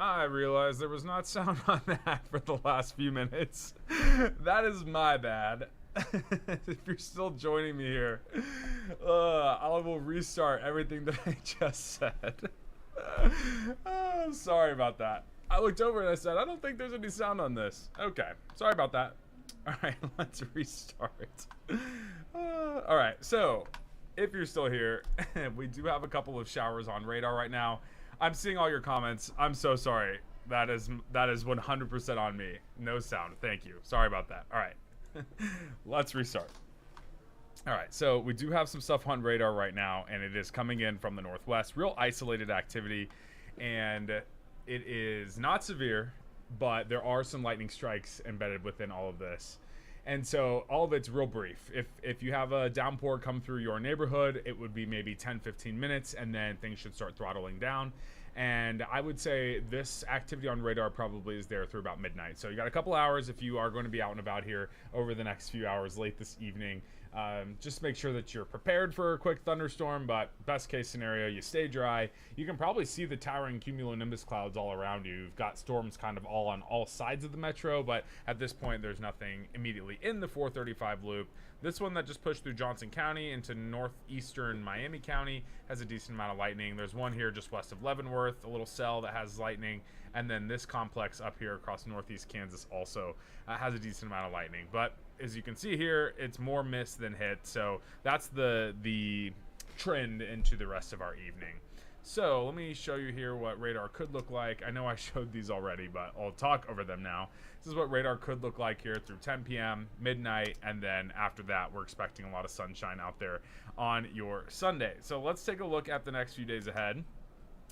I realized there was not sound on that for the last few minutes. That is my bad. If you're still joining me here, I will restart everything that I just said. Sorry about that. I looked over and I said, I don't think there's any sound on this. Okay, sorry about that. All right, let's restart. All right, so if you're still here, we do have a couple of showers on radar right now. I'm seeing all your comments. I'm so sorry. That is 100% on me. No sound. Thank you. Sorry about that. All right. Let's restart. All right. So we do have some stuff on radar right now, and it is coming in from the northwest. Real isolated activity, and it is not severe, but there are some lightning strikes embedded within all of this. And so all of it's real brief. If you have a downpour come through your neighborhood, it would be maybe 10-15 minutes, and then things should start throttling down. And I would say this activity on radar probably is there through about midnight. So you got a couple hours if you are going to be out and about here over the next few hours late this evening. Just make sure that you're prepared for a quick thunderstorm, but best case scenario, you stay dry. You can probably see the towering cumulonimbus clouds all around you. You've got storms kind of all on all sides of the metro, but at this point, there's nothing immediately in the 435 loop. This one that just pushed through Johnson County into northeastern Miami County has a decent amount of lightning. There's one here just west of Leavenworth, a little cell that has lightning, and then this complex up here across northeast Kansas also has a decent amount of lightning. But as you can see here, it's more miss than hit, so that's the trend into the rest of our evening. So let me show you here what radar could look like. I know I showed these already, but I'll talk over them now. This is what radar could look like here through 10 p.m., midnight, and then after that, we're expecting a lot of sunshine out there on your Sunday. So let's take a look at the next few days ahead.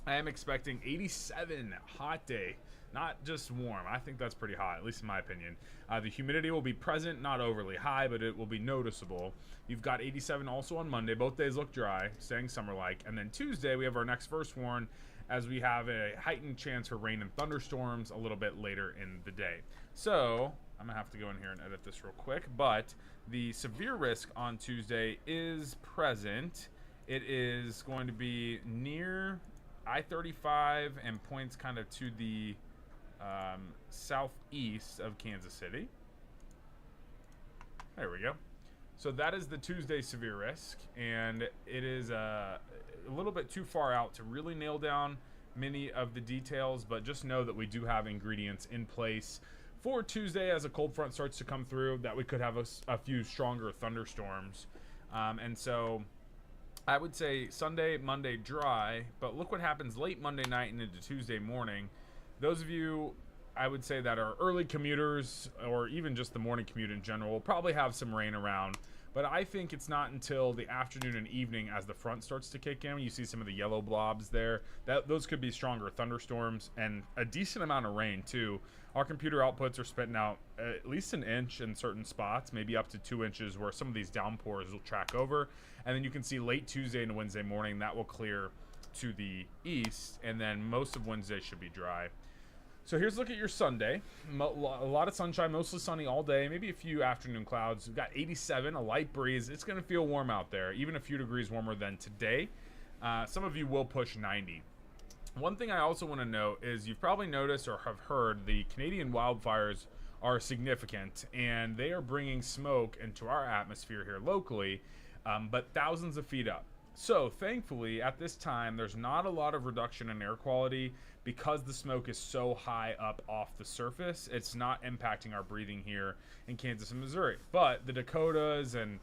I am expecting 87 hot day, not just warm. I think that's pretty hot, at least in my opinion. The humidity will be present, not overly high, but it will be noticeable. You've got 87 also on Monday. Both days look dry, staying summer-like. And then Tuesday, we have our next first warn as we have a heightened chance for rain and thunderstorms a little bit later in the day. So I'm going to have to go in here and edit this real quick. But the severe risk on Tuesday is present. It is going to be near I-35 and points kind of to the southeast of Kansas City. There we go. So that is the Tuesday severe risk, and it is a little bit too far out to really nail down many of the details, but just know that we do have ingredients in place for Tuesday as a cold front starts to come through that we could have a few stronger thunderstorms. And so I would say Sunday, Monday dry, but look what happens late Monday night and into Tuesday morning. Those of you, I would say, that are early commuters or even just the morning commute in general will probably have some rain around. But I think it's not until the afternoon and evening as the front starts to kick in. You see some of the yellow blobs there. Those could be stronger thunderstorms and a decent amount of rain too. Our computer outputs are spitting out at least an inch in certain spots, maybe up to 2 inches where some of these downpours will track over. And then you can see late Tuesday and Wednesday morning that will clear to the east, and then most of Wednesday should be dry. So here's a look at your Sunday. A lot of sunshine, mostly sunny all day, maybe a few afternoon clouds. We've got 87, a light breeze. It's going to feel warm out there, even a few degrees warmer than today. Some of you will push 90. One thing I also want to note is you've probably noticed or have heard the Canadian wildfires are significant, and they are bringing smoke into our atmosphere here locally, but thousands of feet up. So thankfully, at this time, there's not a lot of reduction in air quality because the smoke is so high up off the surface. It's not impacting our breathing here in Kansas and Missouri. But the Dakotas and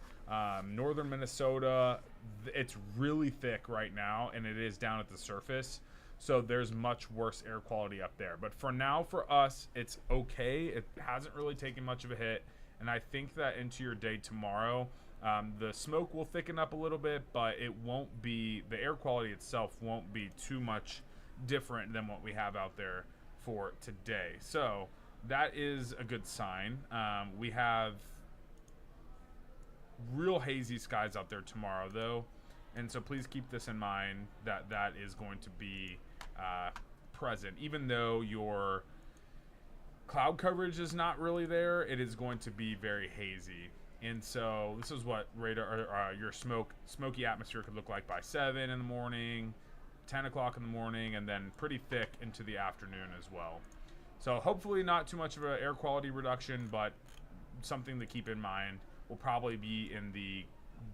northern Minnesota, it's really thick right now, and it is down at the surface. So there's much worse air quality up there. But for now, for us, it's okay. It hasn't really taken much of a hit. And I think that into your day tomorrow, the smoke will thicken up a little bit, but it won't be, the air quality itself won't be too much different than what we have out there for today. So that is a good sign. We have real hazy skies out there tomorrow, though. And so please keep this in mind that that is going to be present. Even though your cloud coverage is not really there, it is going to be very hazy. And so this is what radar, your smoky atmosphere could look like by 7 in the morning, 10 o'clock in the morning, and then pretty thick into the afternoon as well. So hopefully not too much of an air quality reduction, but something to keep in mind. Will probably be in the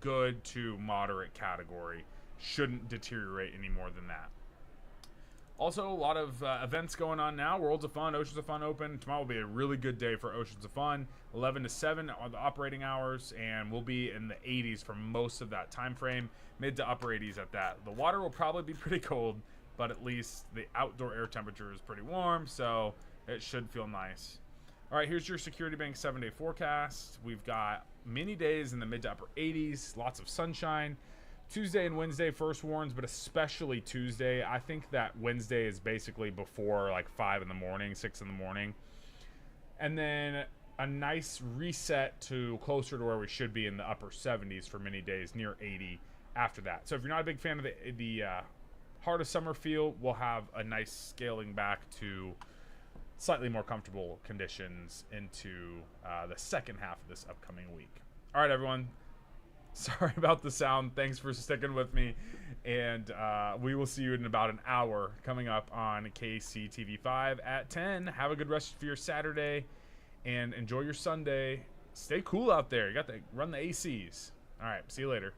good to moderate category. Shouldn't deteriorate any more than that. Also, a lot of events going on now. Worlds of Fun, Oceans of Fun open. Tomorrow will be a really good day for Oceans of Fun. 11 to 7 are the operating hours, and we'll be in the 80s for most of that time frame. Mid to upper 80s at that. The water will probably be pretty cold, but at least the outdoor air temperature is pretty warm, so it should feel nice. All right, here's your Security Bank 7-day forecast. We've got many days in the mid to upper 80s, lots of sunshine. Tuesday and Wednesday first warns, but especially Tuesday. I think that Wednesday is basically before like 5 in the morning, 6 in the morning. And then a nice reset to closer to where we should be in the upper 70s for many days, near 80 after that. So if you're not a big fan of the heart of summer feel, we'll have a nice scaling back to slightly more comfortable conditions into the second half of this upcoming week. All right, everyone. Sorry about the sound. Thanks for sticking with me. And we will see you in about an hour coming up on KCTV5 at 10. Have a good rest of your Saturday and enjoy your Sunday. Stay cool out there. You got to run the ACs. All right. See you later.